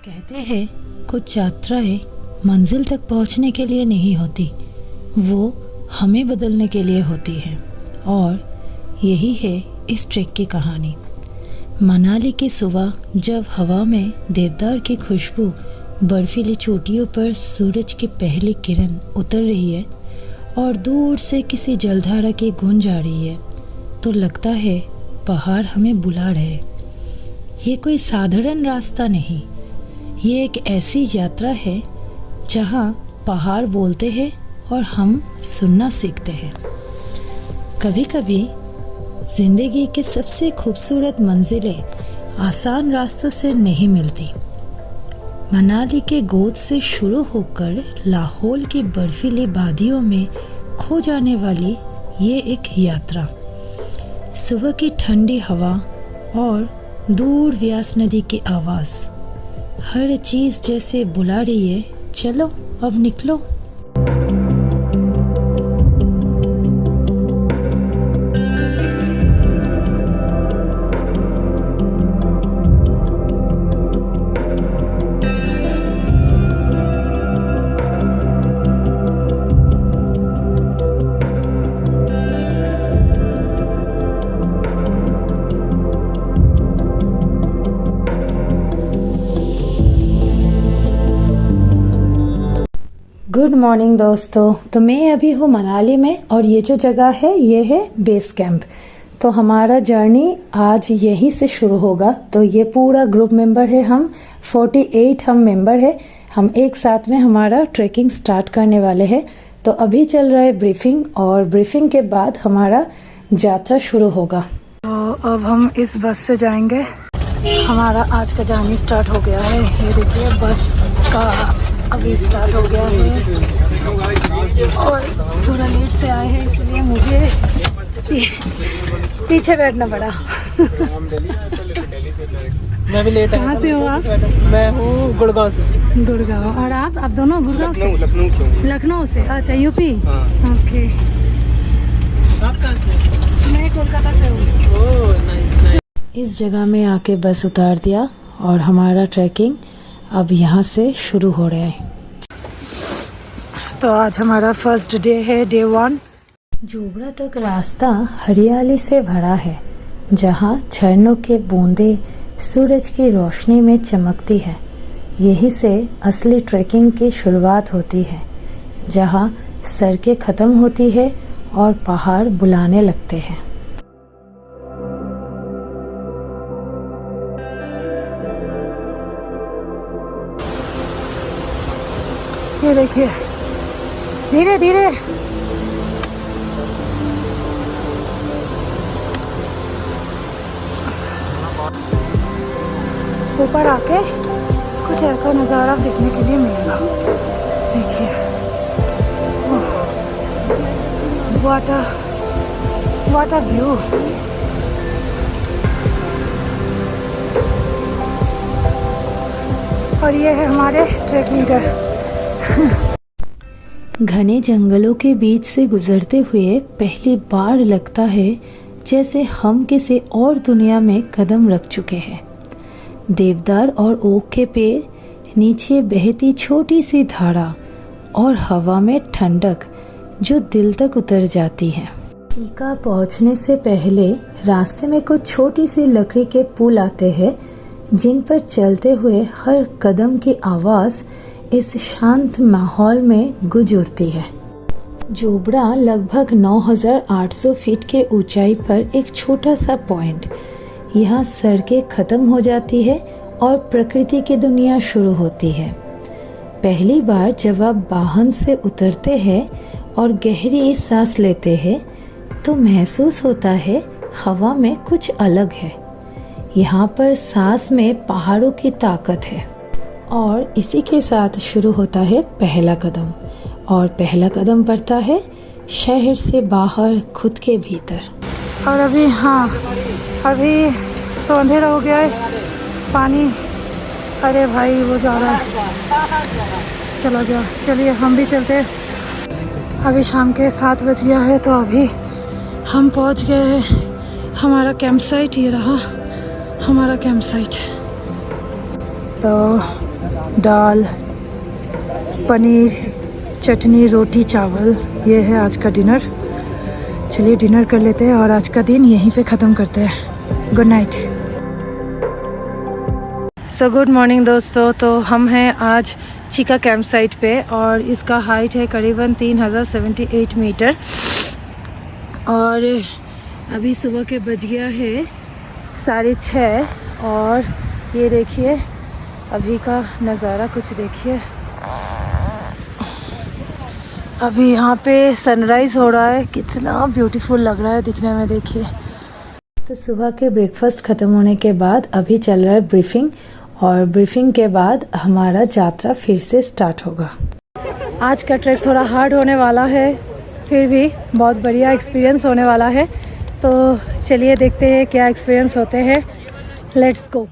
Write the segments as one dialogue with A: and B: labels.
A: कहते हैं कुछ यात्राएं मंजिल तक पहुंचने के लिए नहीं होती, वो हमें बदलने के लिए होती है। और यही है इस ट्रैक की कहानी। मनाली की सुबह जब हवा में देवदार की खुशबू, बर्फीली चोटियों पर सूरज की पहली किरण उतर रही है और दूर से किसी जलधारा की गूंज आ रही है, तो लगता है पहाड़ हमें बुला रहे। ये कोई साधारण रास्ता नहीं, ये एक ऐसी यात्रा है जहाँ पहाड़ बोलते हैं और हम सुनना सीखते हैं। कभी कभी जिंदगी की सबसे खूबसूरत मंजिलें आसान रास्तों से नहीं मिलती। मनाली के गोद से शुरू होकर लाहौल की बर्फीली वादियों में खो जाने वाली ये एक यात्रा, सुबह की ठंडी हवा और दूर व्यास नदी की आवाज़, हर चीज़ जैसे बुला रही है, चलो अब निकलो। गुड मॉर्निंग दोस्तों, तो मैं अभी हूँ मनाली में और ये जो जगह है ये है बेस कैंप। तो हमारा जर्नी आज यहीं से शुरू होगा। तो ये पूरा ग्रुप मेंबर है, हम 48 हम मेंबर है। हम एक साथ में हमारा ट्रैकिंग स्टार्ट करने वाले हैं। तो अभी चल रहा है ब्रीफिंग और ब्रीफिंग के बाद हमारा यात्रा शुरू होगा। तो अब हम इस बस से जाएंगे। हमारा आज का जर्नी स्टार्ट हो गया है। ये देखिए बस का अभी स्टार्ट हो गया है और थोड़ा लेट से आए हैं इसलिए मुझे पीछे बैठना पड़ा।
B: मैं भी लेट।
A: कहाँ से हो आप?
B: मैं हूँ गुड़गांव से।
A: गुड़गांव। और आप दोनों गुड़गांव से?
B: लखनऊ से।
A: लखनऊ से, अच्छा यूपी।
B: हाँ।
A: ओके।
B: आप कहाँ से?
A: मैं कोलकाता से हूँ।
B: Oh nice.
A: इस जगह में आके बस उतार दिया और हमारा ट्रैकिंग अब यहाँ से शुरू हो रहा है। तो आज हमारा फर्स्ट डे है, डे 1। जोबरा तक रास्ता हरियाली से भरा है, जहाँ झरनों के बूंदे सूरज की रोशनी में चमकती है। यहीं से असली ट्रैकिंग की शुरुआत होती है, जहाँ सड़कें ख़त्म होती है और पहाड़ बुलाने लगते हैं। ये देखिए, धीरे धीरे। ऊपर आके कुछ ऐसा नज़ारा देखने के लिए मिलेगा। देखिए, वाटर व्यू। और ये है हमारे ट्रैक लीडर। घने जंगलों के बीच से गुजरते हुए पहली बार लगता है जैसे हम किसी और दुनिया में कदम रख चुके हैं। देवदार और ओक के पेड़, नीचे बहती छोटी सी धारा और हवा में ठंडक जो दिल तक उतर जाती है। टीका पहुंचने से पहले रास्ते में कुछ छोटी सी लकड़ी के पुल आते हैं, जिन पर चलते हुए हर कदम की आवाज़ इस शांत माहौल में गूंज उठती है। जोबरा लगभग 9800 फीट के ऊंचाई पर एक छोटा सा पॉइंट। यहाँ सड़कें ख़त्म हो जाती है और प्रकृति की दुनिया शुरू होती है। पहली बार जब आप वाहन से उतरते हैं और गहरी सांस लेते हैं, तो महसूस होता है हवा में कुछ अलग है। यहाँ पर सांस में पहाड़ों की ताकत है। और इसी के साथ शुरू होता है पहला कदम, और पहला कदम बढ़ता है शहर से बाहर, खुद के भीतर। और अभी तो अंधेरा हो गया है, पानी, अरे भाई वो जा रहा है, चला गया। चलिए हम भी चलते हैं। अभी शाम के 7 बज गया है, तो अभी हम पहुंच गए हैं हमारा कैंप साइट। ये रहा हमारा कैंप साइट। तो दाल, पनीर, चटनी, रोटी, चावल, ये है आज का डिनर। चलिए डिनर कर लेते हैं और आज का दिन यहीं पे ख़त्म करते हैं। Good night. So good morning दोस्तों। तो हम हैं आज चिका कैंप साइट पे और इसका हाइट है करीबन 3078 मीटर और अभी सुबह के बज गया है 6:30 और ये देखिए अभी का नज़ारा कुछ देखिए। अभी यहाँ पे सनराइज़ हो रहा है, कितना ब्यूटीफुल लग रहा है दिखने में, देखिए। तो सुबह के ब्रेकफास्ट ख़त्म होने के बाद अभी चल रहा है ब्रीफिंग और ब्रीफिंग के बाद हमारा यात्रा फिर से स्टार्ट होगा। आज का ट्रैक थोड़ा हार्ड होने वाला है, फिर भी बहुत बढ़िया एक्सपीरियंस होने वाला है। तो चलिए देखते हैं क्या एक्सपीरियंस होते हैं। Let's go.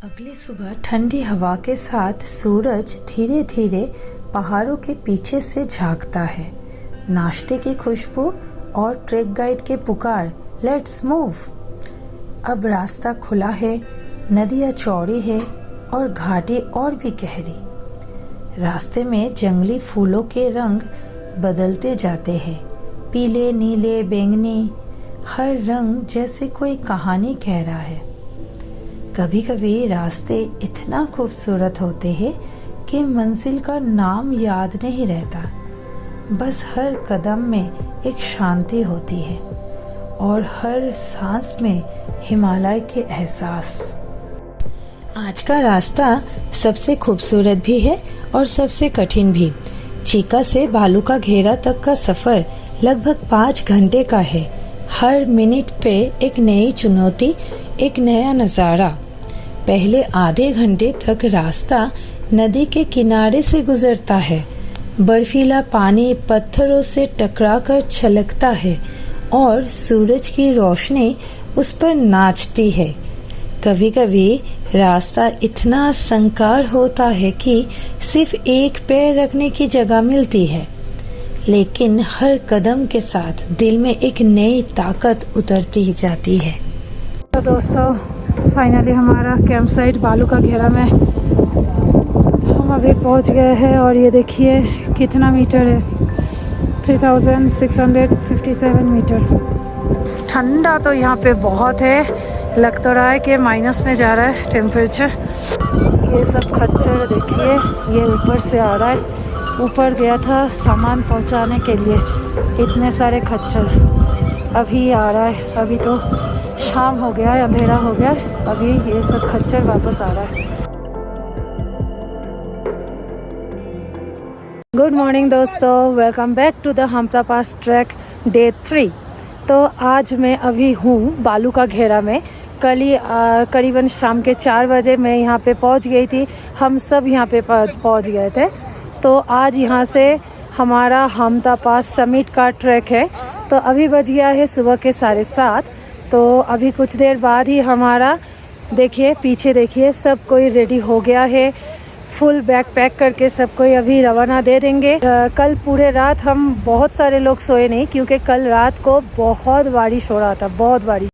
A: अगली सुबह ठंडी हवा के साथ सूरज धीरे धीरे पहाड़ों के पीछे से झांकता है। नाश्ते की खुशबू और ट्रैक गाइड के पुकार, लेट्स मूव। अब रास्ता खुला है, नदियाँ चौड़ी है और घाटी और भी गहरी। रास्ते में जंगली फूलों के रंग बदलते जाते हैं, पीले, नीले, बैंगनी, हर रंग जैसे कोई कहानी कह रहा है। कभी कभी रास्ते इतना खूबसूरत होते हैं कि मंजिल का नाम याद नहीं रहता, बस हर कदम में एक शांति होती है और हर सांस में हिमालय के एहसास। आज का रास्ता सबसे खूबसूरत भी है और सबसे कठिन भी। चिका से बालू का घेरा तक का सफ़र लगभग 5 घंटे का है। हर मिनट पे एक नई चुनौती, एक नया नज़ारा। पहले आधे घंटे तक रास्ता नदी के किनारे से गुजरता है। बर्फीला पानी पत्थरों से टकराकर छलकता है और सूरज की रोशनी उस पर नाचती है। कभी कभी रास्ता इतना संकार होता है कि सिर्फ एक पैर रखने की जगह मिलती है, लेकिन हर कदम के साथ दिल में एक नई ताकत उतरती जाती है। तो दोस्तों फाइनली हमारा कैंप साइट बालू का घेरा में हम अभी पहुंच गए हैं और ये देखिए कितना मीटर है, 3657 मीटर। ठंडा तो यहाँ पे बहुत है, लग तो रहा है कि माइनस में जा रहा है टेम्परेचर। ये सब खच्चर देखिए, ये ऊपर से आ रहा है। ऊपर गया था सामान पहुंचाने के लिए, इतने सारे खच्चर अभी आ रहा है। अभी तो शाम हो गया है, अंधेरा हो गया, अभी ये सब खच्चर वापस आ रहा है। गुड मॉर्निंग दोस्तों, welcome back to the Hamta pass track day 3। तो आज मैं अभी हूँ बालू का घेरा में। कल ही करीबन शाम के 4 बजे मैं यहाँ पे पहुँच गई थी। हम सब यहाँ पे पहुँच गए थे। तो आज यहाँ से हमारा हमटा पास समिट का ट्रैक है। तो अभी बज गया है सुबह के 7:30। तो अभी कुछ देर बाद ही हमारा, देखिए पीछे देखिए, सब कोई रेडी हो गया है। फुल बैग पैक करके सब कोई अभी रवाना दे देंगे। कल पूरे रात हम बहुत सारे लोग सोए नहीं, क्योंकि कल रात को बहुत बारिश हो रहा था, बहुत बारिश।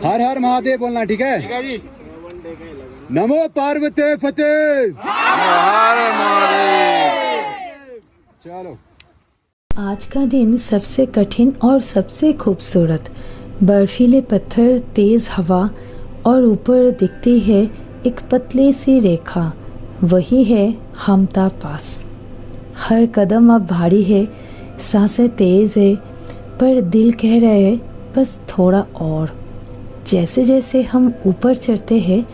C: हर हर महादेव बोलना, ठीक है? ठीक है जी। नमो पार्वती फतेह। हर महादेव। चलो।
A: आज का दिन सबसे कठिन और सबसे खूबसूरत। बर्फीले पत्थर, तेज हवा और ऊपर दिखती है एक पतली सी रेखा, वही है हमटा पास। हर कदम अब भारी है, सांसें तेज है, पर दिल कह रहा है बस थोड़ा और। जैसे जैसे हम ऊपर चढ़ते हैं,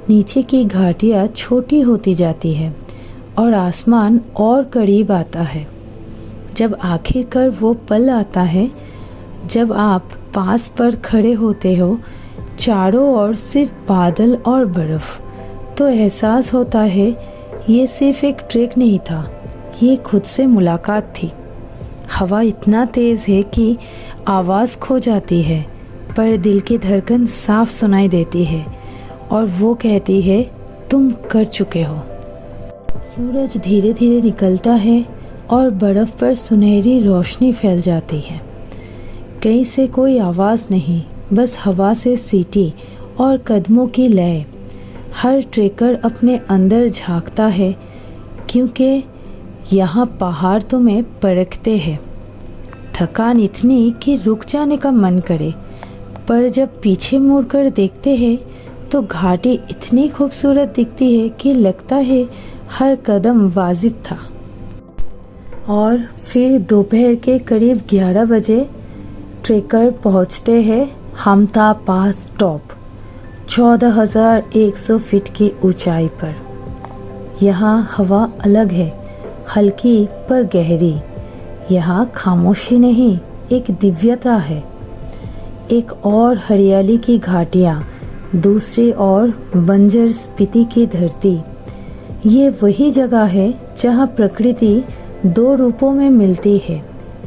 A: नीचे की घाटियाँ छोटी होती जाती है और आसमान और करीब आता है। जब आखिरकार वो पल आता है जब आप पास पर खड़े होते हो, चारों ओर सिर्फ बादल और बर्फ़, तो एहसास होता है ये सिर्फ एक ट्रैक नहीं था, ये खुद से मुलाकात थी। हवा इतना तेज़ है कि आवाज़ खो जाती है, पर दिल की धड़कन साफ सुनाई देती है और वो कहती है तुम कर चुके हो। सूरज धीरे धीरे निकलता है और बर्फ़ पर सुनहरी रोशनी फैल जाती है। कहीं से कोई आवाज़ नहीं, बस हवा से सीटी और कदमों की लय। हर ट्रेकर अपने अंदर झांकता है, क्योंकि यहाँ पहाड़ तुम्हें परखते हैं। थकान इतनी कि रुक जाने का मन करे, पर जब पीछे मुड़कर देखते हैं तो घाटी इतनी खूबसूरत दिखती है कि लगता है हर कदम वाजिब था। और फिर दोपहर के करीब 11 बजे ट्रेकर पहुंचते हैं हमता पास टॉप, 14,100 फीट की ऊंचाई पर। यहाँ हवा अलग है, हल्की पर गहरी। यहाँ खामोशी नहीं, एक दिव्यता है। एक और हरियाली की घाटियाँ, दूसरी ओर बंजर स्पीति की धरती। ये वही जगह है जहाँ प्रकृति 2 रूपों में मिलती है,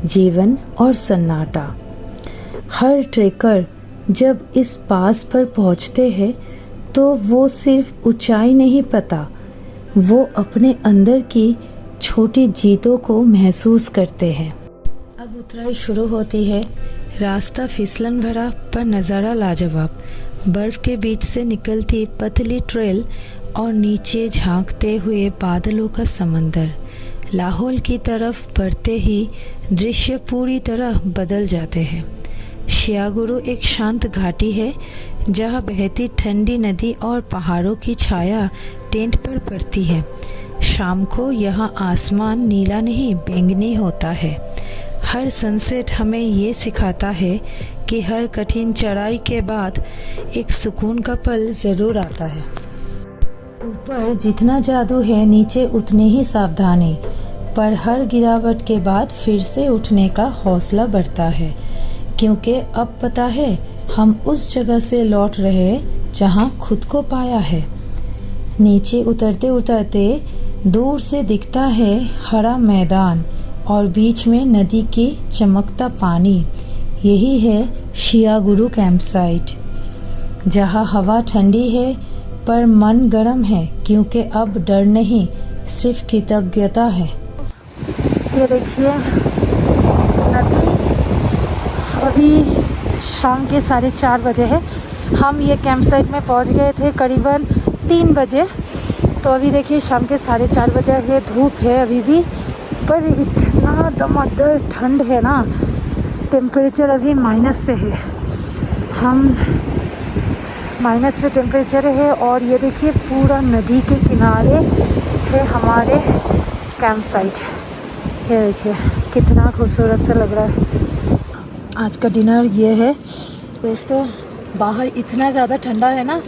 A: जीवन और सन्नाटा। हर ट्रेकर जब इस पास पर पहुँचते हैं तो वो सिर्फ ऊंचाई नहीं पाता, वो अपने अंदर की छोटी जीतों को महसूस करते हैं। अब उतराई शुरू होती है। रास्ता फिसलन भरा पर नज़ारा लाजवाब। बर्फ के बीच से निकलती पतली ट्रेल और नीचे झांकते हुए बादलों का समंदर। लाहौल की तरफ बढ़ते ही दृश्य पूरी तरह बदल जाते हैं। शियागुरु एक शांत घाटी है जहाँ बहती ठंडी नदी और पहाड़ों की छाया टेंट पर पड़ती है। शाम को यहाँ आसमान नीला नहीं बैंगनी होता है। हर सनसेट हमें ये सिखाता है कि हर कठिन चढ़ाई के बाद एक सुकून का पल ज़रूर आता है। ऊपर जितना जादू है, नीचे उतनी ही सावधानी, पर हर गिरावट के बाद फिर से उठने का हौसला बढ़ता है, क्योंकि अब पता है हम उस जगह से लौट रहे हैं जहाँ खुद को पाया है। नीचे उतरते उतरते दूर से दिखता है हरा मैदान और बीच में नदी की चमकता पानी। यही है शियागुरु कैंप साइट, जहाँ हवा ठंडी है पर मन गर्म है, क्योंकि अब डर नहीं, सिर्फ कृतज्ञता है। ये देखिए नदी, अभी शाम के 4:30 बजे है। हम ये कैंप साइट में पहुँच गए थे करीबन 3 बजे। तो अभी देखिए शाम के 4:30 बजे है, धूप है अभी भी, पर इतना दमदार ठंड है ना, टेम्परेचर अभी माइनस पे है। हम माइनस पे टेम्परेचर है। और ये देखिए पूरा नदी के किनारे है हमारे कैंप साइट। ये देखिए कितना खूबसूरत सा लग रहा है। आज का डिनर ये है दोस्तों। बाहर इतना ज़्यादा ठंडा है ना,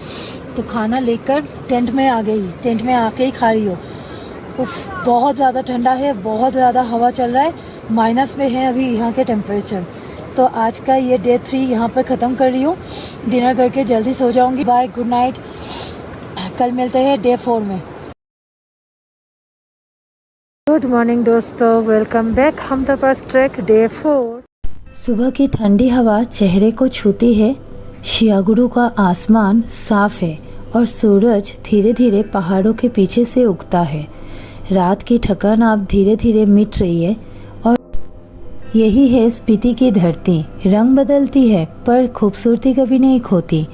A: तो खाना लेकर टेंट में आ गई, टेंट में आके ही खा रही हो। उफ, बहुत ज़्यादा ठंडा है, बहुत ज़्यादा हवा चल रहा है, माइनस में है अभी यहाँ के टेम्परेचर। तो आज का ये डे 3 यहाँ पर ख़त्म कर रही हूँ। डिनर करके जल्दी सो जाऊँगी। Bye, good night. कल मिलते हैं डे 4 में। गुड मॉर्निंग दोस्तों, welcome back Hamta pass track day 4। सुबह की ठंडी हवा चेहरे को छूती है। शियागुरु का आसमान साफ है और सूरज धीरे धीरे पहाड़ों के पीछे से उगता है। रात की थकान अब धीरे धीरे मिट रही है और यही है स्पीति की धरती। रंग बदलती है पर खूबसूरती कभी नहीं खोती।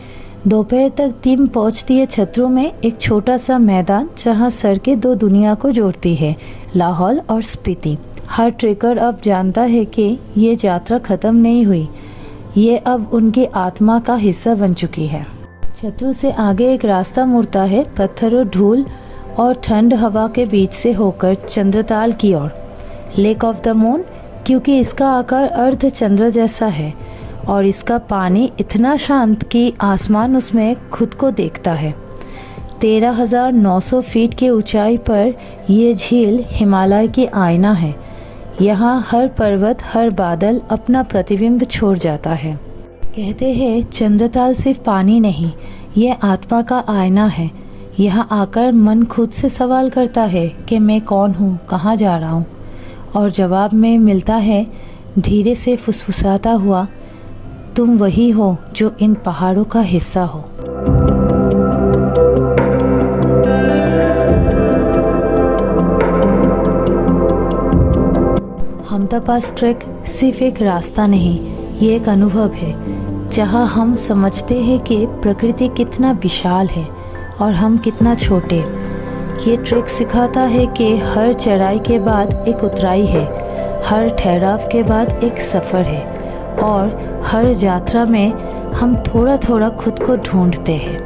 A: दोपहर तक टीम पहुंचती है छतरों में, एक छोटा सा मैदान जहां सड़कें 2 दुनिया को जोड़ती है, लाहौल और स्पीति। हर ट्रेकर अब जानता है कि ये यात्रा ख़त्म नहीं हुई, ये अब उनकी आत्मा का हिस्सा बन चुकी है। छतरों से आगे एक रास्ता मुड़ता है, पत्थरों, धूल और ठंड हवा के बीच से होकर चंद्रताल की ओर। लेक ऑफ द मून, क्योंकि इसका आकार अर्ध चंद्र जैसा है और इसका पानी इतना शांत कि आसमान उसमें खुद को देखता है। 13,900 फीट की ऊंचाई पर यह झील हिमालय की आईना है। यहाँ हर पर्वत, हर बादल अपना प्रतिबिंब छोड़ जाता है। कहते हैं चंद्रताल सिर्फ पानी नहीं, यह आत्मा का आईना है। यहाँ आकर मन खुद से सवाल करता है कि मैं कौन हूँ, कहाँ जा रहा हूँ, और जवाब में मिलता है धीरे से फुसफुसाता हुआ, तुम वही हो जो इन पहाड़ों का हिस्सा हो। हमता पास ट्रैक सिर्फ एक रास्ता नहीं, ये एक अनुभव है जहाँ हम समझते हैं कि प्रकृति कितना विशाल है और हम कितना छोटे। ये ट्रिक सिखाता है कि हर चढ़ाई के बाद एक उतराई है, हर ठहराव के बाद एक सफ़र है और हर यात्रा में हम थोड़ा थोड़ा खुद को ढूंढते हैं।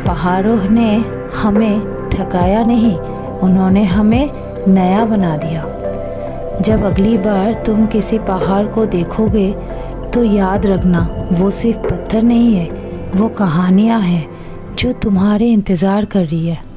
A: पहाड़ों ने हमें ठकाया नहीं, उन्होंने हमें नया बना दिया। जब अगली बार तुम किसी पहाड़ को देखोगे तो याद रखना, वो सिर्फ पत्थर नहीं है, वो कहानियाँ हैं जो तुम्हारे इंतज़ार कर रही है।